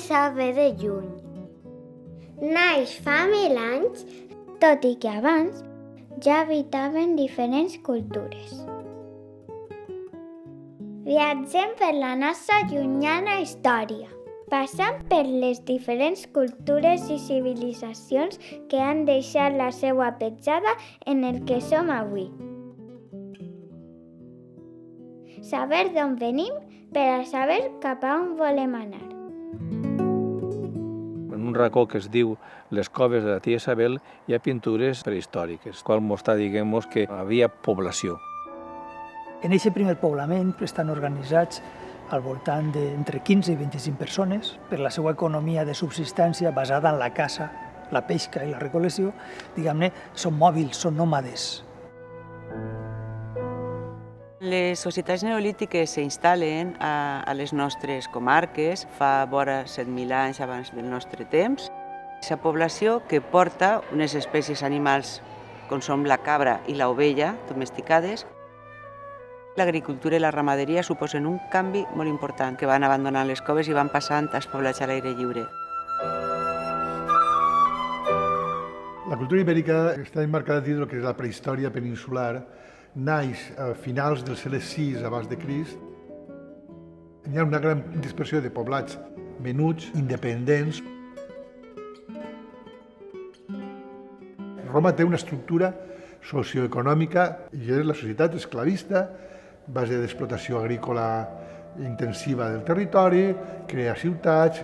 Benissa ve de lluny. Naix fa 1000 anys, tot i que abans ja habitaven diferents cultures. Viatgem per la nostra llunyana història, passant per les diferents cultures i civilitzacions que han deixat la seva petjada en el que som avui. Saber d'on venim per a saber cap a on volem anar. En un racó que es diu Les Coves de la Tia Isabel hi ha pintures prehistòriques, qual mostra, diguem-nos, que havia població. En aquest primer poblament estan organitzats al voltant d'entre 15 i 25 persones per la seva economia de subsistència basada en la caça, la pesca i la recol·lecció. Diguem-ne, són mòbils, són nòmades. Les societats neolítiques s'instal·len a les nostres comarques fa vora 7.000 anys abans del nostre temps. La població que porta unes espècies animals com són la cabra i l'ovella domesticades. L'agricultura i la ramaderia suposen un canvi molt important, que van abandonant les coves i van passant als poblats a l'aire lliure. La cultura ibèrica està emmarcada dins del que és la prehistòria peninsular. Naix a finals del segle VI abans de Crist. Hi ha una gran dispersió de poblats menuts, independents. Roma té una estructura socioeconòmica i és la societat esclavista, base d'explotació agrícola intensiva del territori, crea ciutats.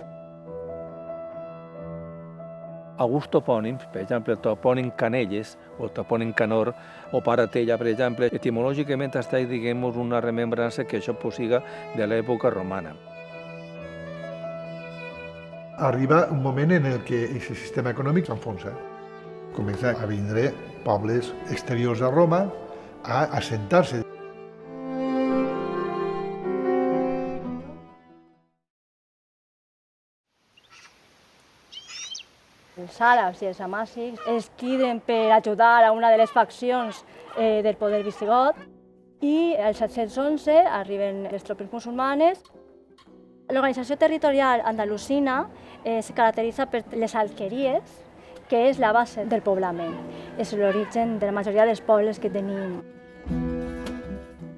Alguns topònims, per exemple, el topònim Canelles o el topònim Canor o Paratella, per exemple, etimològicament està, diguem-nos, una remembrança que això possiga de l'època romana. Arriba un moment en el que aquest sistema econòmic s'enfonsa. Comença a vindre pobles exteriors a Roma a assentar-se. Els àrabs i els amàssics es criden per ajudar a una de les faccions del poder visigot i el 711 arriben les tropes musulmanes. L'organització territorial andalusina es caracteritza per les alqueries, que és la base del poblament. És l'origen de la majoria dels pobles que tenim.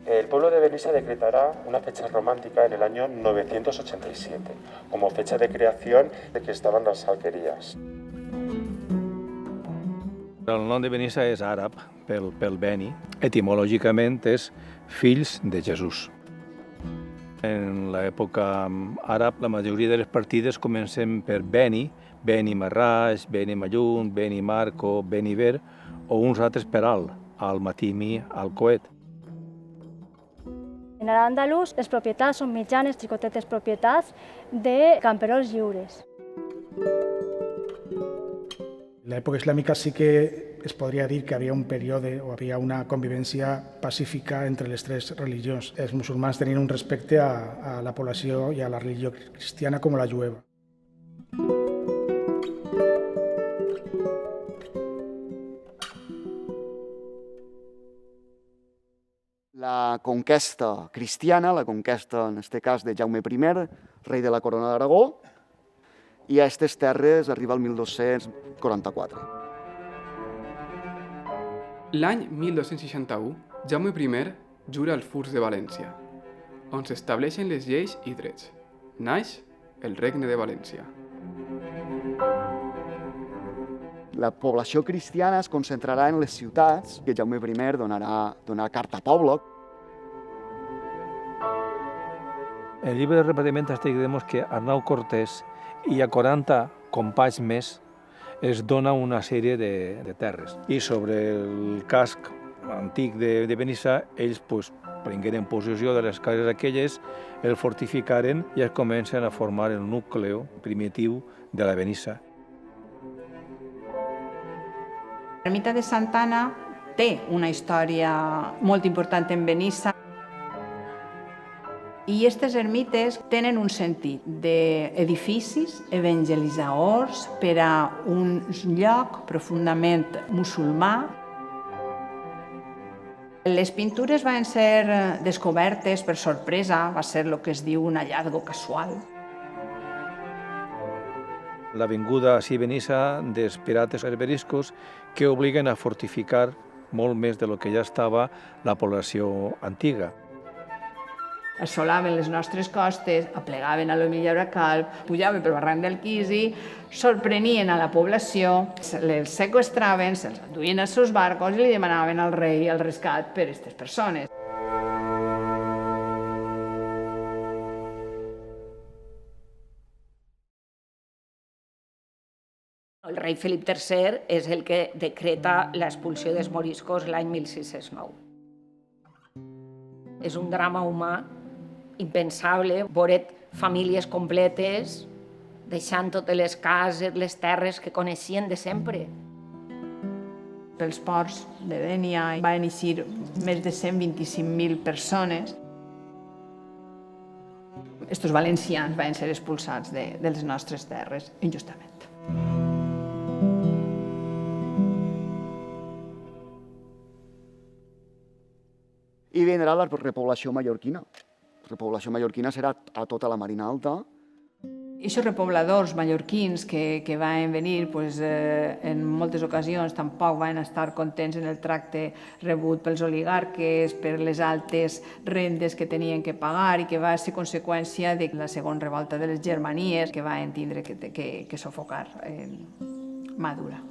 El pueblo de Benissa decretará una fecha romántica en el año 987, como fecha de creación de que estaban las alquerías. El nom de Benissa és àrab, pel Beni. Etimològicament és fills de Jesús. En l'època àrab, la majoria de les partides comencen per Beni, Beni Marràs, Beni Mallun, Beni Marco, Beni Ver, o uns altres per Al-Matimi, Al-Coet. En l'andalús, les propietats són mitjanes, xicotetes propietats de camperols lliures. En l'època islàmica sí que es podria dir que havia un període o havia una convivència pacífica entre les tres religions. Els musulmans tenien un respecte a la població i a la religió cristiana com la jueva. La conquesta cristiana, la conquesta, en aquest cas, de Jaume I, rei de la Corona d'Aragó, i a aquestes terres arriba el 1244. L'any 1261, Jaume I jura el Furs de València, on s'estableixen les lleis i drets. Naix el Regne de València. La població cristiana es concentrarà en les ciutats que Jaume I donarà carta pobla. En el llibre de repartiment diguem que Arnau Cortés i a 40 companys més es dona una sèrie de terres. I sobre el casc antic de Benissa, ells prengueren possessió de les cases aquelles, el fortificaren i es comencen a formar el nucli primitiu de la Benissa. L'ermita de Santa Anna té una història molt important en Benissa i aquestes ermites tenen un sentit d'edificis evangelitzadors per a un lloc profundament musulmà. Les pintures van ser descobertes per sorpresa, va ser el que es diu un hallazgo casual. la vinguda a Benissa dels pirates berberiscos que obliguen a fortificar molt més del que ja estava la població antiga. Assolaven les nostres costes, aplegaven a lo millor a Calp, pujaven pel barranc del Quisi, sorprenien a la població, els seqüestraven, se'ls enduien als seus barcos i li demanaven al rei el rescat per a aquestes persones. El rei Felip III és el que decreta l'expulsió dels moriscos l'any 1609. És un drama humà impensable, veure famílies completes deixant totes les cases, les terres que coneixien de sempre. Pels ports de Dénia van eixir més de 125.000 persones. Estos valencians van ser expulsats de les nostres terres, injustament. I vindrà la repoblació mallorquina. La repoblació mallorquina serà a tota la Marina Alta. Aquests repobladors mallorquins que van venir, en moltes ocasions tampoc van estar contents en el tracte rebut pels oligarques, per les altes rendes que tenien que pagar i que va ser conseqüència de la segona revolta de les Germanies que van tindre que sofocar mà dura.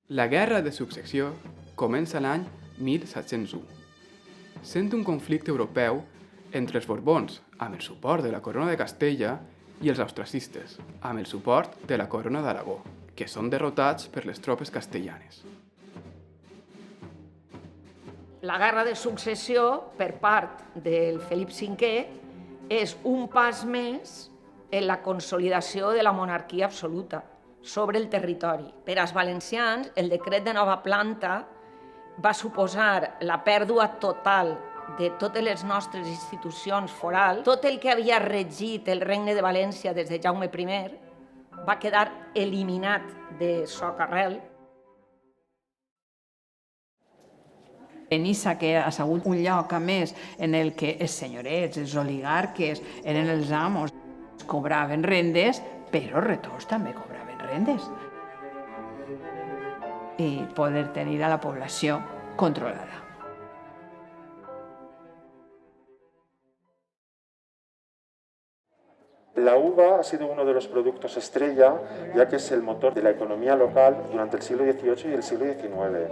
La Guerra de Successió comença l'any 1701, sent un conflicte europeu entre els Borbons, amb el suport de la Corona de Castella, i els austracistes, amb el suport de la Corona d'Aragó, que són derrotats per les tropes castellanes. La Guerra de Successió, per part del Felip V, és un pas més en la consolidació de la monarquia absoluta sobre el territori. Per als valencians, el decret de nova planta va suposar la pèrdua total de totes les nostres institucions forals. Tot el que havia regit el Regne de València des de Jaume I va quedar eliminat de socarrel. Benissa, que ha sigut un lloc, a més, en el que els senyorets, els oligarques, eren els amos, cobraven rendes, però retors també cobraven rendes. I poder tenir a la població controlada. La uva ha sido uno de los productos estrella, ya que es el motor de la economía local durante el siglo XVIII y el siglo XIX.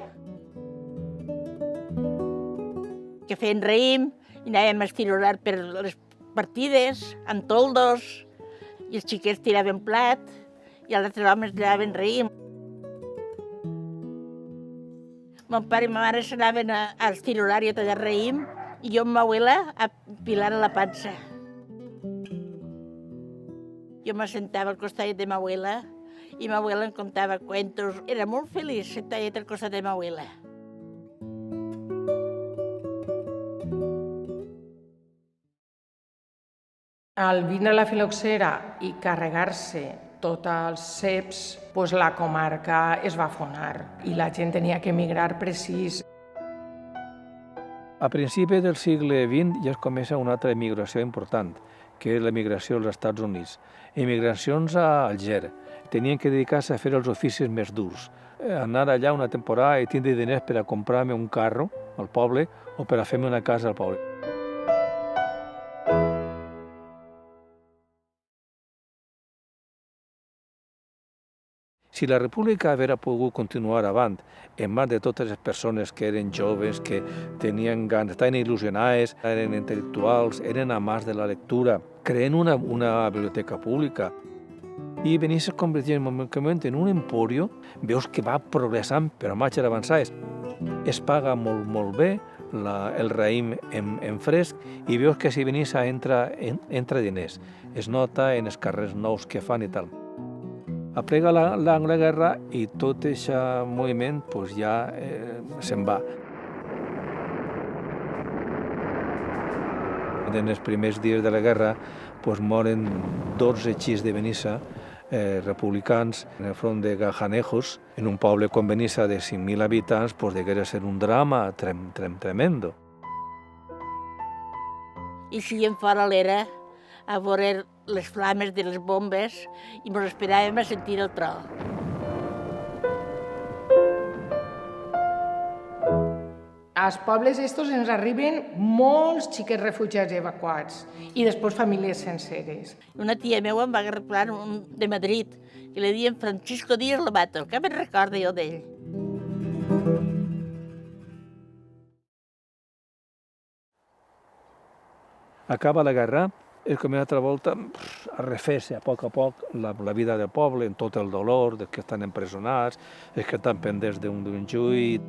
Que feien raïm i anàvem a estirolar per les partides, amb toldos, i els xiquets tiraven plat, i els altres homes tiraven raïm. Mon pare i ma mare s'anaven a estirolar i a tallar raïm, i jo amb ma abuela a pilar a la pansa. Jo m'assentava al costat de ma abuela i ma abuela em contava cuentos. Era molt feliç sentada al costat de ma abuela. Al vindre la filoxera i carregar-se tots els ceps, la comarca es va afonar i la gent tenia que emigrar precís. A principi del segle XX ja es comença una altra emigració important, que és l'emigració als Estats Units. Emigracions a Alger. Tenien que dedicar-se a fer els oficis més durs. Anar allà una temporada i tindre diners per a comprar-me un carro al poble o per a fer-me una casa al poble. Si la república haguera pogut continuar avant en mans de totes les persones que eren joves, que tenien ganes, estaven il·lusionades, eren intel·lectuals, eren amants de la lectura, creen una biblioteca pública, i Benissa es convertia en un emporio, veus que va progressant per marxes avançades. Es paga molt bé el raïm en fresc i veus que si Benissa entra diners. Es nota en els carrers nous que fan i tal. Aplega la guerra i tot aquest moviment ja se'n va. En els primers dies de la guerra moren 12 xics de Benissa republicans en el front de Gajanejos, en un poble con Benissa de 5.000 habitants, pues deguera ser un drama tremendo. I seguíem fora a l'era a veure les flames de les bombes i ens esperàvem a sentir el tro. Als pobles estos ens arriben molts xiquets refugiats evacuats i després famílies senceres. Una tia meva em va agafar de Madrid, que li deien Francisco Díaz Lobato, que me'n recordo jo d'ell. Acaba la guerra, és com una altra volta a refer-se a poc la vida del poble, en tot el dolor, dels que estan empresonats, els que estan pendents d'un juit.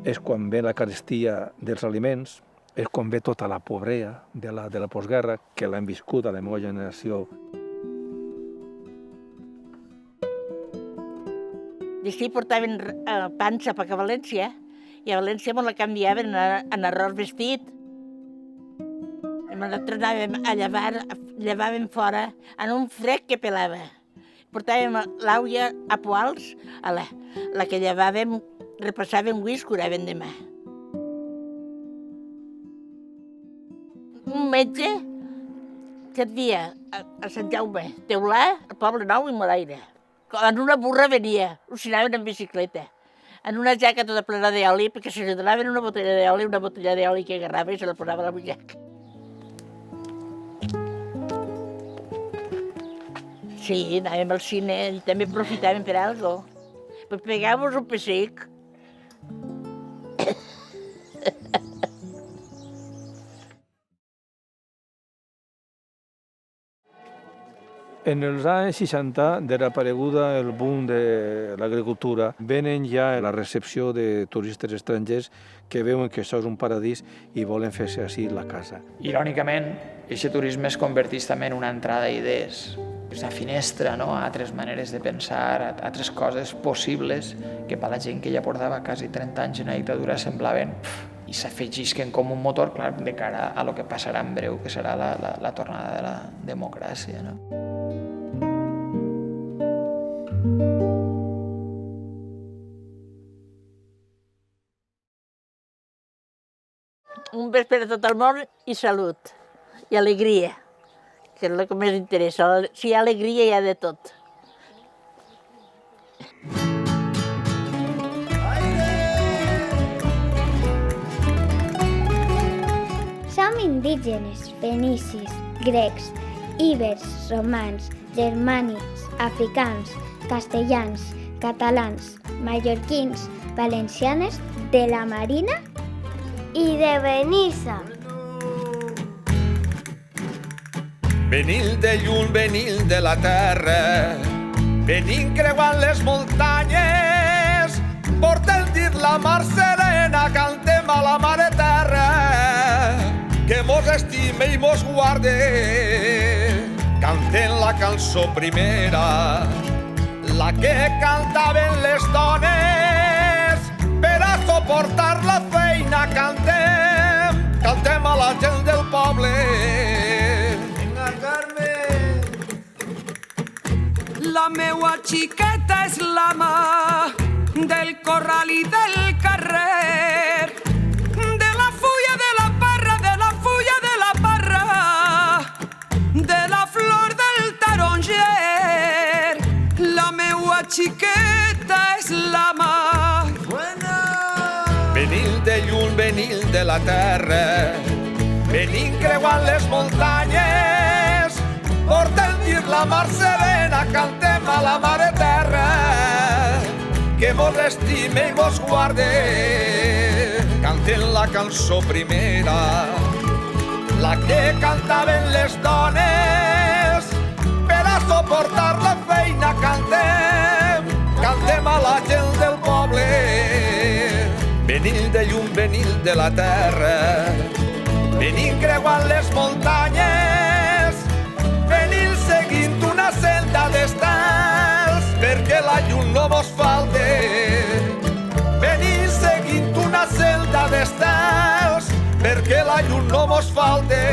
És quan ve la carestia dels aliments, és quan ve tota la pobresa de la postguerra, que l'hem viscut a la meva generació. D'estiu portaven pansa cap a València i a València ens la canviaven en arròs vestit. Nosaltres anàvem a llevàvem fora en un fred que pelava. Portàvem l'àuia a poals, la que llevàvem, repassàvem avui i escuràvem demà. Un metge que et dia a Sant Jaume, Teulà, al Poble Nou i Moraire. En una burra venia, us anaven en bicicleta, en una jaca tota plena d'oli, perquè se li donaven una botella d'oli que agarrava i se la posava a la butxaca. Sí, anàvem al cine i també aprofitàvem per alguna cosa. Per pegar-nos un pessic. En els anys 60, desapareguda el boom de l'agricultura, venen ja la recepció de turistes estrangers que veuen que això és un paradís i volen fer-se així la casa. Irònicament, aquest turisme es converteix també en una entrada d'idees. És una finestra a altres maneres de pensar, a altres coses possibles que per la gent que ja portava quasi 30 anys en la dictadura semblaven i s'afegisquen com un motor, clar, de cara a lo que passarà en breu, que serà la tornada de la democràcia. Un vespre de tot el món i salut, i alegria, que és el que més interessa. Si hi ha alegria, hi ha de tot. Som indígenes, fenicis, grecs, íbers, romans, germànics, africans, castellans, catalans, mallorquins, valencianes, de la Marina i de Benissa. Venim de lluny, venim de la terra, venim creuant les muntanyes, portem dins la mar serena, cantem a la mare terra, que mos estime i mos guarde, cantem la cançó primera, la que cantaven les dones, per a suportar la feina cantem a la gent del poble. La meua xiqueta és l'ama del corral i del carrer, de la fulla de la parra, de la fulla de la parra, de la flor del taronger. La meua xiqueta és l'ama. Venim de lluny, venim de la terra, venim creuant les muntanyes, portem dins la mar serena, cantem a la mare terra, que mos estime i mos guarde, cantem la cançó primera, la que cantaven les dones, per a suportar la feina cantem a la gent del poble. Venim de lluny, venim de la terra, venim creuant les muntanyes, venim seguint una senda d'estels, perquè la llum no mos falte. Venim seguint una senda d'estels, perquè la llum no mos falte.